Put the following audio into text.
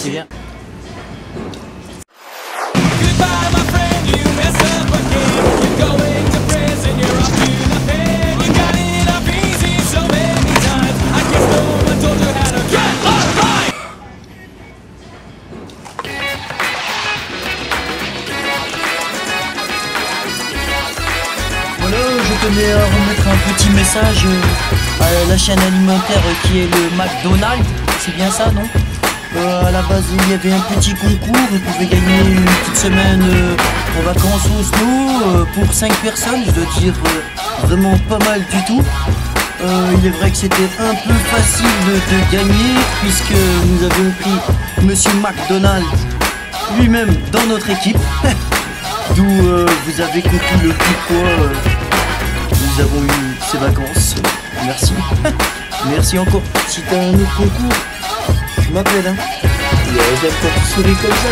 c'est bien. Voilà, je tenais à remettre un petit message à la chaîne alimentaire qui est le McDonald's, c'est bien ça, non? À la base, il y avait un petit concours, vous pouvez gagner une petite semaine en vacances au snow pour 5 personnes, je dois dire vraiment pas mal du tout. Il est vrai que c'était un peu facile de gagner puisque nous avions pris Monsieur McDonald lui-même dans notre équipe. D'où vous avez compris le pourquoi nous avons eu ces vacances. Merci. Merci encore. Si t'as un autre concours, tu m'appelles, hein. J'aime quand tu souris comme ça,